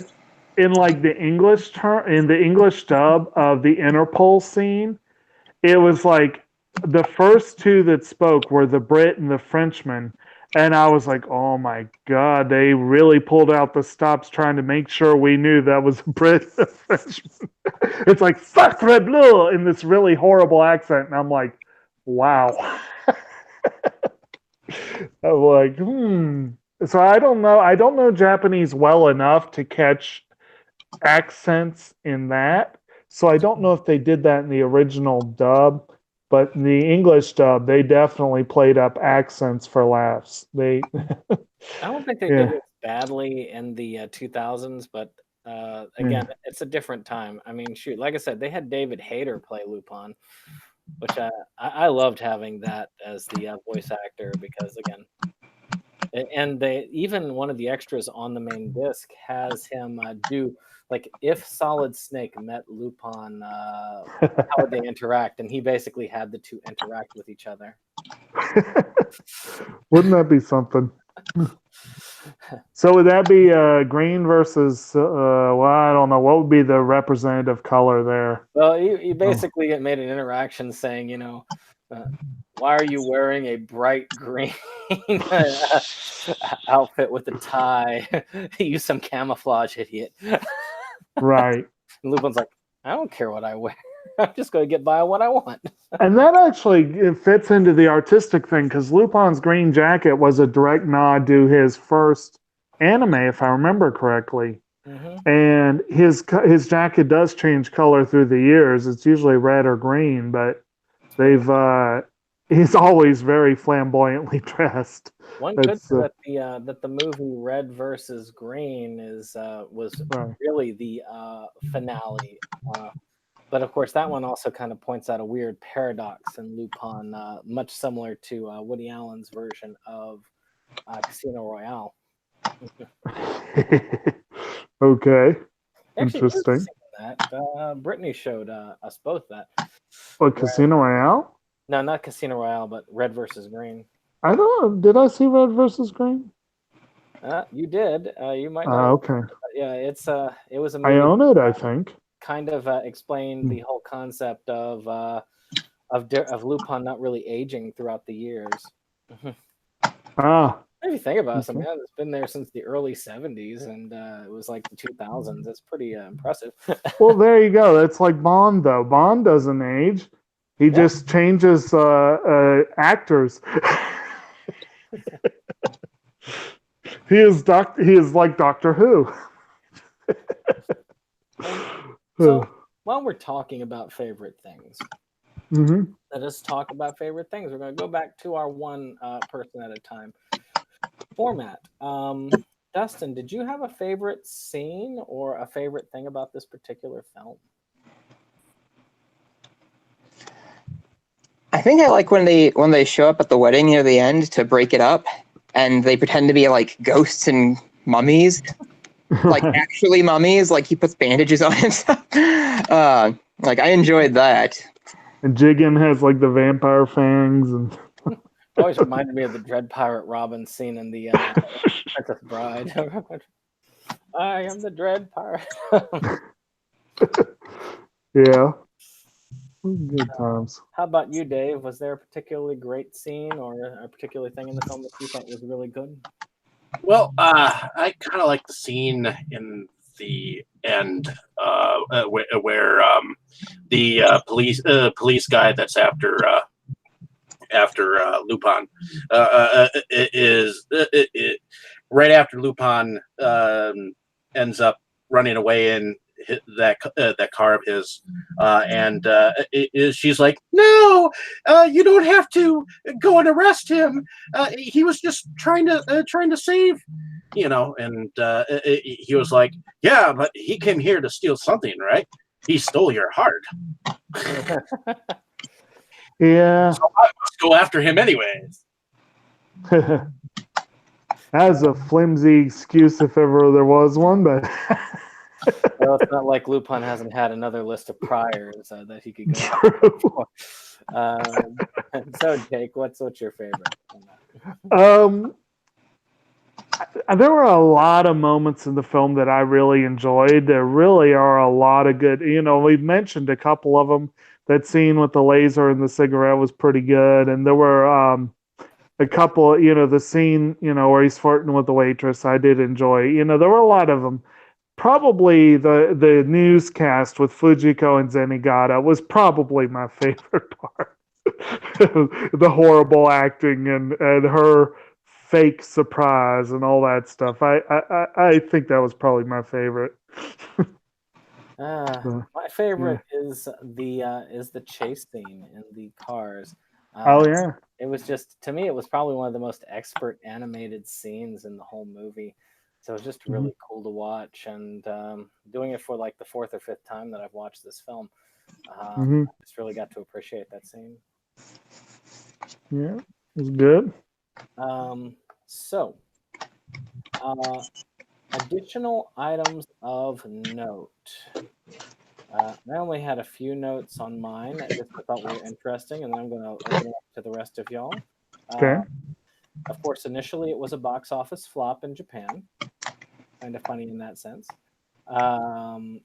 in like the English term, in the English dub of the Interpol scene, it was like the first two that spoke were the Brit and the Frenchman. And I was like, oh my God, they really pulled out the stops trying to make sure we knew that was a Brit and a Frenchman. It's like, sacre bleu, in this really horrible accent. And I'm like, wow. I'm like, So I don't know. I don't know Japanese well enough to catch accents in that. So I don't know if they did that in the original dub, but in the English dub, they definitely played up accents for laughs. I don't think they did it badly in the 2000s, but again, it's a different time. I mean, shoot, like I said, they had David Hayter play Lupin, which I loved having that as the voice actor because, again, and they even one of the extras on the main disc has him do like if Solid Snake met Lupin, how would they interact? And he basically had the two interact with each other. Wouldn't that be something? So would that be green versus? Well, I don't know. What would be the representative color there? Well, he basically made an interaction saying, you know, why are you wearing a bright green outfit with a tie? Use some camouflage, idiot. Right. And Lupin's like, I don't care what I wear. I'm just going to get by what I want. And that actually fits into the artistic thing because Lupin's green jacket was a direct nod to his first anime, if I remember correctly. Mm-hmm. And his jacket does change color through the years. It's usually red or green, but he's always very flamboyantly dressed. One could say that the movie Red versus Green was really the finale. But of course, that one also kind of points out a weird paradox in Lupin, much similar to Woody Allen's version of Casino Royale. Okay. Actually, interesting. That Brittany showed us both that. What, Casino Royale? No, not Casino Royale, but Red versus Green. I don't. Did I see Red versus Green? You did. You might not. Okay. Yeah, it was a I movie own it, I think. kind of explained the whole concept of Lupin not really aging throughout the years. Ah, If you think about it, okay. man, it's been there since the early '70s, and it was like the 2000s. It's pretty impressive. Well, there you go. That's like Bond, though. Bond doesn't age. He just changes actors. He is like Doctor Who. So while we're talking about favorite things, hmm let us talk about favorite things. We're going to go back to our one person at a time format. Dustin, did you have a favorite scene or a favorite thing about this particular film? I think I like when they show up at the wedding near the end to break it up, and they pretend to be like ghosts and mummies, like actually mummies. Like he puts bandages on himself. Like I enjoyed that. And Jigen has like the vampire fangs and. Always reminded me of the Dread Pirate Robin scene in the Princess Bride. I am the Dread Pirate. Yeah. Good times. How about you, Dave? Was there a particularly great scene or a particular thing in the film that you thought was really good? Well, I kind of like the scene in the end where the police guy that's after Lupin is right after Lupin ends up running away in that car of his, and she's like, "No, you don't have to go and arrest him. He was just trying to save." And he was like, "Yeah, but he came here to steal something, right? He stole your heart." Yeah. So I must go after him anyways. That's a flimsy excuse if ever there was one, but. Well, it's not like Lupin hasn't had another list of priors that he could go True. So, Jake, what's your favorite? There were a lot of moments in the film that I really enjoyed. There really are a lot of good. We've mentioned a couple of them. That scene with the laser and the cigarette was pretty good, and there were a couple. The scene where he's flirting with the waitress. I did enjoy. There were a lot of them. Probably the newscast with Fujiko and Zenigata was probably my favorite part. The horrible acting and her fake surprise and all that stuff. I think that was probably my favorite. My favorite is the chase scene in the cars. Oh yeah. It was just, to me, it was probably one of the most expert animated scenes in the whole movie. So it was just really cool to watch, and doing it for like the fourth or fifth time that I've watched this film, I just really got to appreciate that scene. Yeah, it was good. So, additional items of note. I only had a few notes on mine that I thought were interesting, and then I'm going to open it up to the rest of y'all. Okay. Of course, initially it was a box office flop in Japan. Kind of funny in that sense.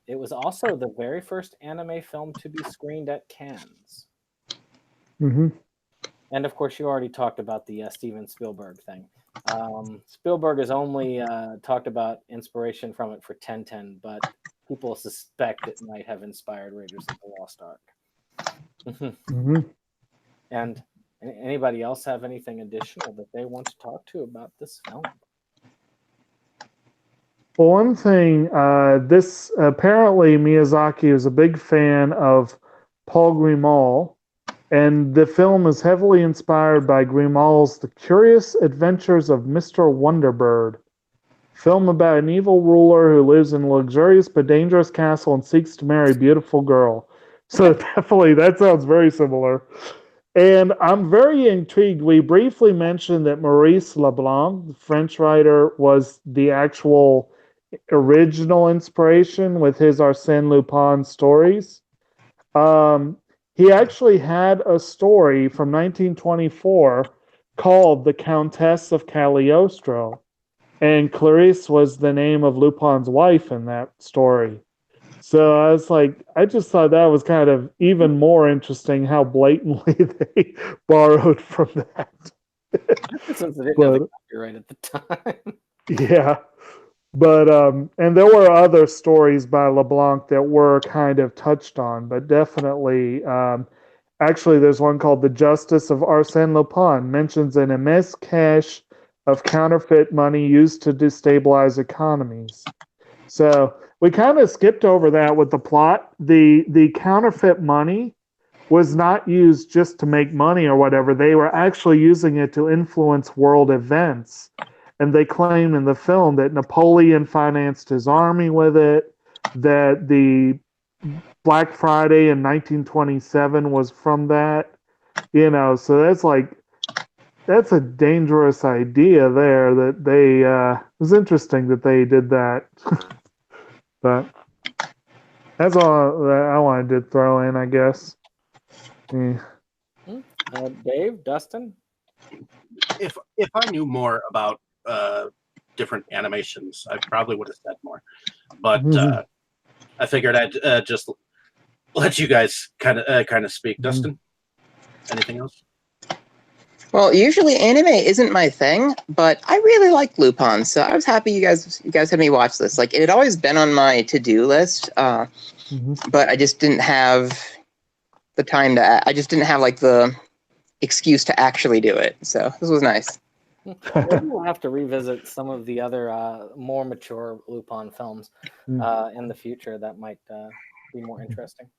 It was also the very first anime film to be screened at Cannes. And of course, you already talked about the Steven Spielberg thing. Spielberg has only talked about inspiration from it for 1010, but people suspect it might have inspired Raiders of the Lost Ark. And anybody else have anything additional that they want to talk to about this film? Well, one thing, this apparently Miyazaki was a big fan of Paul Grimal, and the film is heavily inspired by Grimal's The Curious Adventures of Mr. Wonderbird, film about an evil ruler who lives in a luxurious but dangerous castle and seeks to marry a beautiful girl. So definitely, that sounds very similar. And I'm very intrigued. We briefly mentioned that Maurice Leblanc, the French writer, was the actual original inspiration with his Arsène Lupin stories. He actually had a story from 1924 called the Countess of Cagliostro. And Clarice was the name of Lupin's wife in that story. So I was like, I just thought that was kind of even more interesting how blatantly they borrowed from that. Since they didn't know the copyright at the time. Yeah. But and there were other stories by LeBlanc that were kind of touched on, but definitely actually there's one called The Justice of Arsène Lupin, mentions an immense cache of counterfeit money used to destabilize economies. So we kind of skipped over that with the plot. The counterfeit money was not used just to make money or whatever. They were actually using it to influence world events. And they claim in the film that Napoleon financed his army with it, that the Black Friday in 1927 was from that. So that's a dangerous idea there that they, it was interesting that they did that. But that's all that I wanted to throw in, I guess. Yeah. Dave, Dustin? If I knew more about different animations, I probably would have said more. But I figured I'd just let you guys kind of speak. Dustin, anything else? Well, usually anime isn't my thing, but I really like Lupin, so I was happy you guys had me watch this. Like, it had always been on my to-do list, but I just didn't have the time to. I just didn't have like the excuse to actually do it. So this was nice. Maybe we'll have to revisit some of the other more mature Lupin films in the future. That might be more interesting.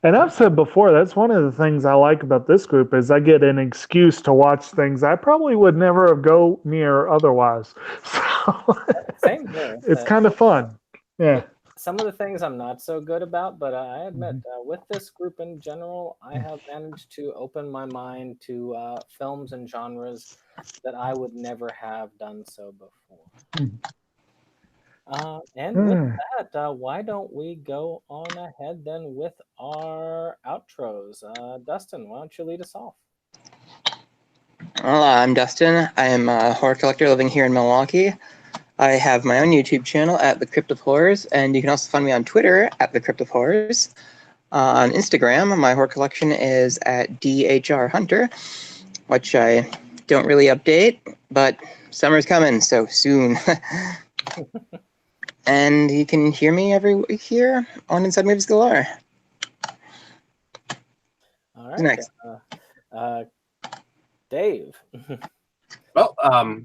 And I've said before, that's one of the things I like about this group is I get an excuse to watch things I probably would never go near otherwise. So Same here. It's kind of fun. Yeah. Some of the things I'm not so good about, but I admit with this group in general, I have managed to open my mind to films and genres that I would never have done so before. And with that, why don't we go on ahead then with our outros? Dustin, why don't you lead us off? Well, I'm Dustin. I am a horror collector living here in Milwaukee. I have my own YouTube channel at The Crypt of Horrors, and you can also find me on Twitter at The Crypt of Horrors. On Instagram, my horror collection is at DHR Hunter, which I don't really update, but summer's coming, so soon. And you can hear me every week here on Inside Movies Galore. All right. Next. Dave. Well,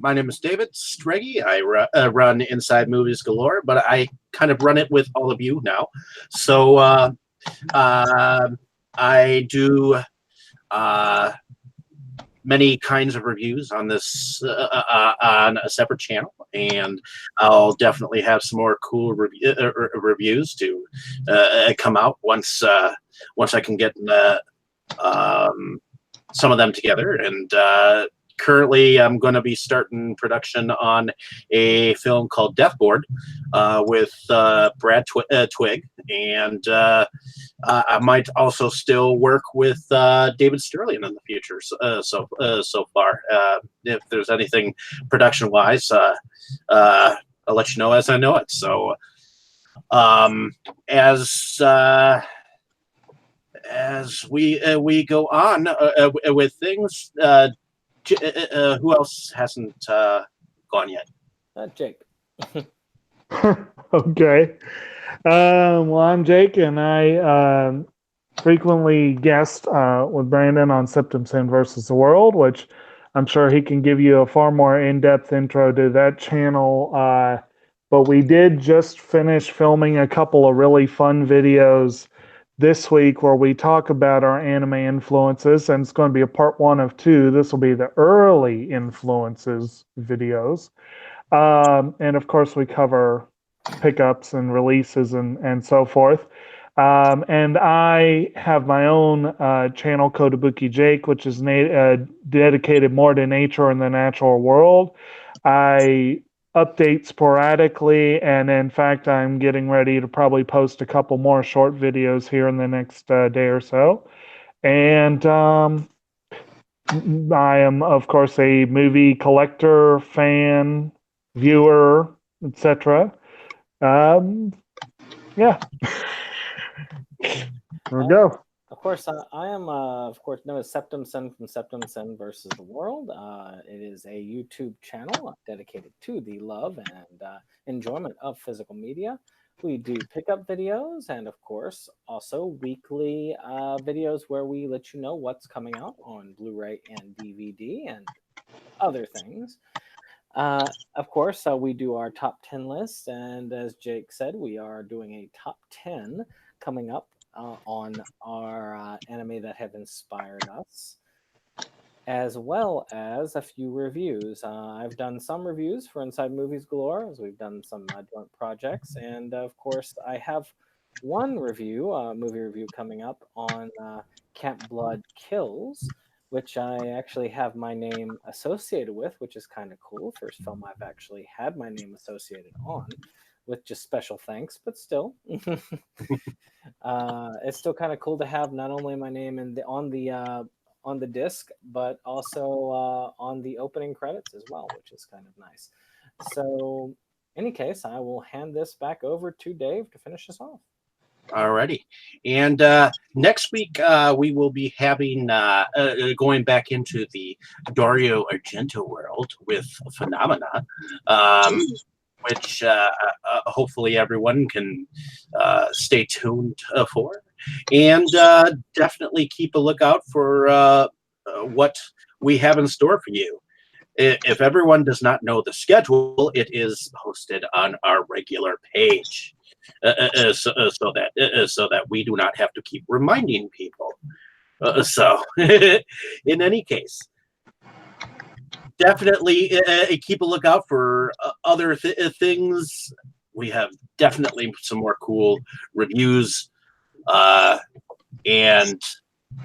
my name is David Streggy. I run Inside Movies Galore, but I kind of run it with all of you now. So I do many kinds of reviews on this on a separate channel, and I'll definitely have some more cool reviews to come out once I can get some of them together. And currently, I'm going to be starting production on a film called Death Board with Brad Twigg, and I might also still work with David Sterling in the future. So far, if there's anything production-wise, I'll let you know as I know it. So, as we go on with things. Who else hasn't gone yet? Jake. Okay. Well, I'm Jake, and I frequently guest with Brandon on Septum Sin versus the World, which I'm sure he can give you a far more in-depth intro to that channel. But we did just finish filming a couple of really fun videos this week where we talk about our anime influences, and it's going to be a part 1 of 2. This will be the early influences videos. And of course, we cover pickups and releases and so forth. And I have my own channel, Kotobuki Jake, which is dedicated more to nature and the natural world. I update sporadically, and in fact, I'm getting ready to probably post a couple more short videos here in the next day or so. And I am, of course, a movie collector, fan, viewer, etc. Yeah. There we go. Of course, I am, of course, known as Septum Sen from Septum Sen versus the World. It is a YouTube channel dedicated to the love and enjoyment of physical media. We do pickup videos and, of course, also weekly videos where we let you know what's coming out on Blu-ray and DVD and other things. Of course, we do our top 10 list, and as Jake said, we are doing a top 10 coming up on our anime that have inspired us, as well as a few reviews. I've done some reviews for Inside Movies Galore, as we've done some joint projects, and of course, I have one review, movie review coming up on Camp Blood Kills, which I actually have my name associated with, which is kind of cool. First film I've actually had my name associated on, with just special thanks, but still. It's still kind of cool to have not only my name on the disc, but also on the opening credits as well, which is kind of nice. So, in any case, I will hand this back over to Dave to finish us off. Alrighty. And next week, we will be having going back into the Dario Argento world with Phenomena, which hopefully everyone can stay tuned for. And definitely keep a lookout for what we have in store for you. If everyone does not know the schedule, it is posted on our regular page. So that we do not have to keep reminding people. So, in any case, definitely keep a lookout for other things. We have definitely some more cool reviews and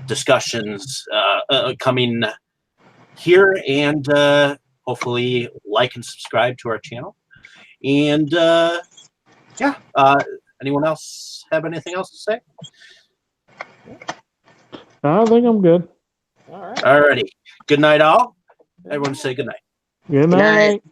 discussions coming here, and hopefully like and subscribe to our channel. And yeah, anyone else have anything else to say? I think I'm good. All right. Alrighty. Good night, all. Everyone say good night. Good night. night.